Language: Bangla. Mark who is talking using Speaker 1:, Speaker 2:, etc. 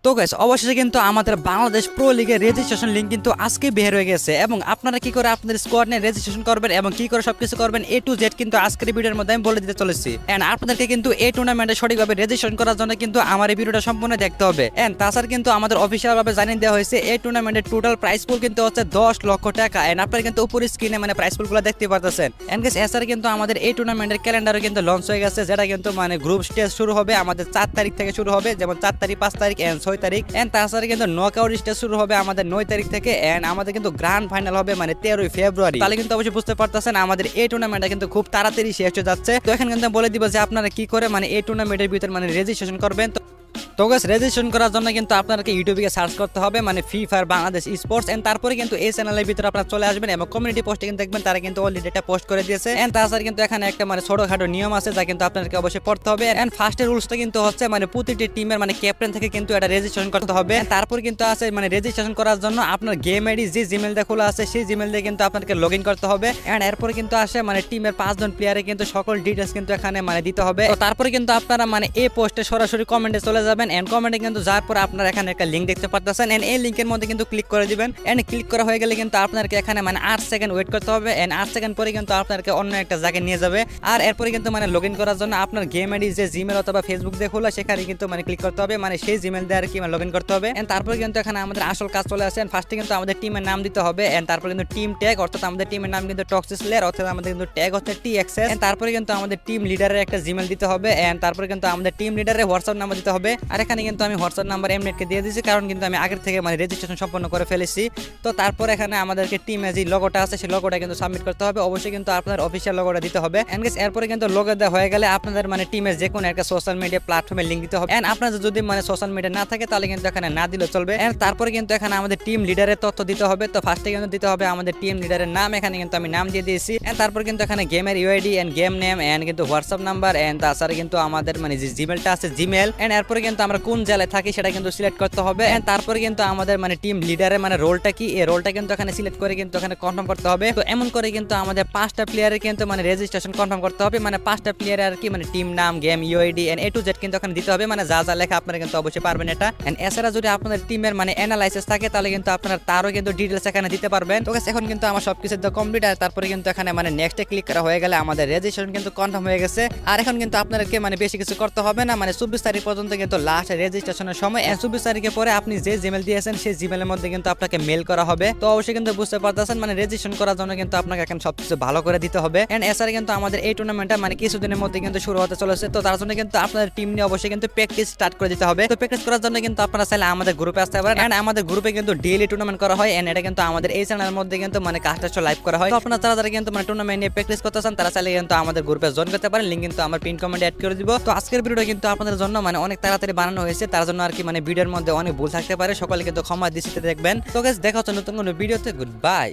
Speaker 1: তো গাইস অবশেষে কিন্তু আমাদের বাংলাদেশ প্রো লিগের রেজিস্ট্রেশন লিংক কিন্তু আজকে বের হয়ে গেছে এবং আপনারা কি করে আপনাদের স্কোয়াড নিয়ে রেজিস্ট্রেশন করবেন এবং কি করে সবকিছু করবেন A to Z কিন্তু আজকের ভিডিওর মধ্যে আমি বলে দিতে চলেছি। এন্ড আপনাদেরকে কিন্তু এই টুর্নামেন্টে সঠিকভাবে রেজিস্ট্রেশন করার জন্য কিন্তু আমার এই ভিডিওটা সম্পূর্ণ দেখতে হবে। এন্ড তাছাড়া কিন্তু আমাদের অফিসিয়াল ভাবে জানিয়ে দেওয়া হয়েছে এই টুর্নামেন্টের টোটাল প্রাইস পুল কিন্তু হচ্ছে 10 লক্ষ টাকা। এন্ড আপনারা কিন্তু উপরে স্ক্রিনে মানে প্রাইস পুলগুলো দেখতে পারতেছেন। এন্ড গাইস এছাড়া কিন্তু আমাদের এই টুর্নামেন্টের ক্যালেন্ডারও কিন্তু লঞ্চ হয়ে গেছে, যেটা কিন্তু মানে গ্রুপ স্টেজ শুরু হবে আমাদের 4 তারিখ থেকে শুরু হবে, যেমন 4 তারিখ 5 তারিখ এন্ড 6 তারিখ। এন্ড তাছাড়া কিন্তু নকআউট স্টেজ শুরু হবে আমাদের 9 তারিখ থেকে এন্ড আমাদের কিন্তু গ্র্যান্ড ফাইনাল হবে মানে 13 ফেব্রুয়ারি। তাহলে কিন্তু অবশ্যই বুঝতে পারতেছেন আমাদের এই টুর্নামেন্টটা কিন্তু খুব তাড়াতাড়ি শেষ হয়ে যাচ্ছে। তো এখন কিন্তু বলে দিব যে আপনারা কি করে মানে এই টুর্নামেন্টের ভিতরে মানে রেজিস্ট্রেশন করবেন। তো গাইস রেজিস্ট্রেশন করার জন্য কিন্তু আপনাকে ইউটিউবে সার্চ করতে হবে মানে free fire Bangladesh sports and তারপরে কিন্তু এই চ্যানেলের ভিতরে আপনারা চলে আসবেন এবং কমিউনিটি পোস্টে কিন্তু দেখবেন তারা কিন্তু অলরেডি এটা পোস্ট করে দিয়েছে। এন্ড তাছাড়া কিন্তু এখানে একটা মানে ছোটখাটো নিয়ম আছে যা কিন্তু আপনাদেরকে অবশ্যই পড়তে হবে। এন্ড ফার্স্টের রুলসটা কিন্তু হচ্ছে মানে প্রতিটি টিমের মানে ক্যাপ্টেন থেকে কিন্তু এটা রেজিস্ট্রেশন করতে হবে। তারপর কিন্তু আছে মানে রেজিস্ট্রেশন করার জন্য আপনার গেম আইডি যে জিমেল দিয়ে খোলা আছে সেই জিমেল দিয়ে কিন্তু আপনাকে লগ ইন করতে হবে। এন্ড এরপরে কিন্তু আসে মানে টিমের 5 জন প্লেয়ারে কিন্তু সকল ডিটেইলস কিন্তু এখানে মানে দিতে হবে। তো তারপরে কিন্তু আপনারা মানে এই পোস্টে সরাসরি কমেন্টে চলে যাবেন এন্ড কমেন্টে কিন্তু যার পর আপনারা এখানে একটা লিংক দেখতে পাচ্ছেন এন্ড এই লিংকের মধ্যে কিন্তু ক্লিক করে দিবেন। এন্ড ক্লিক করা হয়ে গেলে কিন্তু আপনাদেরকে এখানে মানে 8 সেকেন্ড ওয়েট করতে হবে এন্ড 8 সেকেন্ড পরে কিন্তু আপনাদেরকে অন্য একটা জায়গায় নিয়ে যাবে। আর এরপরে কিন্তু মানে লগইন করার জন্য আপনার গেম আইডি যে জিমেল অথবা ফেসবুক দিয়ে খোলা সেখানে কিন্তু মানে ক্লিক করতে হবে, মানে সেই জিমেল দিয়ে আর কি মানে লগইন করতে হবে। এন্ড তারপরে কিন্তু এখানে আমাদের আসল কাজ চলে আসে। ফার্স্টে কিন্তু আমাদের টিমের নাম দিতে হবে এন্ড তারপরে কিন্তু টিম ট্যাগ, অর্থাৎ আমাদের টিমের নাম কিন্তু টক্সিস প্লেয়ার, অর্থাৎ আমাদের কিন্তু ট্যাগ হচ্ছে TXS। এন্ড তারপরে কিন্তু আমাদের টিম লিডারের একটা জিমেল দিতে হবে এন্ড তারপরে কিন্তু আমাদের টিম লিডারের হোয়াটসঅ্যাপ নাম্বার দিতে হবে। আর এখানে কিন্তু আমি হোয়াটসঅ্যাপ নাম্বার এমনেটকে দিয়ে দিয়েছি কারণ কিন্তু আমি আগের থেকে মানে রেজিস্ট্রেশন সম্পন্ন করে ফেলেছি। তো তারপর এখানে আমাদেরকে টিমে যে লোগোটা আছে সেই লোগোটা কিন্তু সাবমিট করতে হবে। অবশ্যই কিন্তু আপনার অফিশিয়াল লোগোটা দিতে হবে। এন্ড গাইস এরপরে কিন্তু লোগো দেওয়া হয়ে গেলে আপনাদের মানে টিমের যে কোনো একটা সোশ্যাল মিডিয়া প্ল্যাটফর্মে লিংক দিতে হবে। এন্ড আপনাদের যদি মানে সোশ্যাল মিডিয়া না থাকে তাহলে কিন্তু এখানে না দিলে চলবে। এন্ড তারপরে কিন্তু এখানে আমাদের টিম লিডারের তথ্য দিতে হবে। তো ফার্স্টে কিন্তু দিতে হবে আমাদের টিম লিডারের নাম, এখানে কিন্তু আমি নাম দিয়ে দিয়েছি। এন্ড তারপর কিন্তু এখানে গেমের UID and game name and কিন্তু হোয়াটসঅ্যাপ নাম্বার এন্ড তাছাড়া কিন্তু আমাদের মানে যে জিমেলটা আছে জিমেল। এন্ড এরপরে কিন্তু আমরা কোন জেলায় থাকি সেটা কিন্তু সিলেক্ট করতে হবে। এন্ড তারপরে কিন্তু আমাদের মানে টিম লিডারের মানে রোলটা কি, এই রোলটা কিন্তু এখানে সিলেক্ট করে কিন্তু এখানে কনফার্ম করতে হবে। তো এমন করে কিন্তু আমাদের 5টা প্লেয়ারের কিন্তু মানে রেজিস্ট্রেশন কনফার্ম করতে হবে, মানে 5টা প্লেয়ারের আর কি মানে টিম নাম game UID and A to Z কিন্তু এখানে দিতে হবে, মানে যা যা লেখা আপনারা কিন্তু অবশ্যই পারবেন এটা। এন্ড এছাড়া যদি আপনাদের টিমের মানে অ্যানালাইসিস থাকে তাহলে কিন্তু আপনারা তারও কিন্তু ডিটেইলস এখানে দিতে পারবেন। তো গাইস এখন কিন্তু আমার সবকিছু কমপ্লিট আর তারপরে কিন্তু এখানে মানে নেক্সটে ক্লিক করা হয়ে গেলে আমাদের রেজিস্ট্রেশন কিন্তু কনফার্ম হয়ে গেছে। আর এখন কিন্তু আপনাদেরকে মানে বেশি কিছু করতে হবে না, মানে 24 তারিখ পর্যন্ত কিন্তু লাস্ট রেজিস্ট্রেশনের সময়। 24 তারিখের পরে আপনি যে জিমেল দিয়েছেন সেই জিমেলের মধ্যে কিন্তু আপনাকে মেল করা হবে। তো অবশ্যই কিন্তু বুঝতে পারতেছেন মানে রেজিস্ট্রেশন করার জন্য কিন্তু আপনাকে এখন সবকিছু ভালো করে দিতে হবে। এন্ড এছাড়া কিন্তু আমাদের এই টুর্নামেন্টটা মানে কিছুদিনের মধ্যে কিন্তু শুরু হতে চলেছে। তো তার জন্য কিন্তু আপনাদের টিম নিয়ে অবশ্যই কিন্তু প্র্যাকটিস স্টার্ট করে দিতে হবে। তো প্র্যাকটিস করার জন্য কিন্তু আপনারা চাইলে আমাদের গ্রুপে আসতে পারেন। এন্ড আমাদের গ্রুপে কিন্তু ডেইলি টুর্নামেন্ট করা হয় এন্ড এটা কিন্তু আমাদের এই চ্যানেলের মধ্যে কিন্তু মানে কাজটা লাইভ করা হয়। তো আপনারা যারা কিন্তু মানে টুর্নামেন্ট নিয়ে প্র্যাকটিস করতে চান তারা চাইলে কিন্তু আমাদের গ্রুপে জয়েন করতে পারেন, লিংক কিন্তু আমার পিন কমেন্টে অ্যাড করে দিব। তো আজকের ভিডিওটা কিন্তু আপনাদের জন্য মানে অনেক তাড়াতাড়ি বানানো হয়েছে, তার জন্য আর কি মানে ভিডিওর মধ্যে অনেক ভুল থাকতে পারে, সকলে কিন্তু ক্ষমা দৃষ্টিতে দেখবেন। তো গাইস দেখা হচ্ছে নতুন কোনো ভিডিওতে, গুড বাই।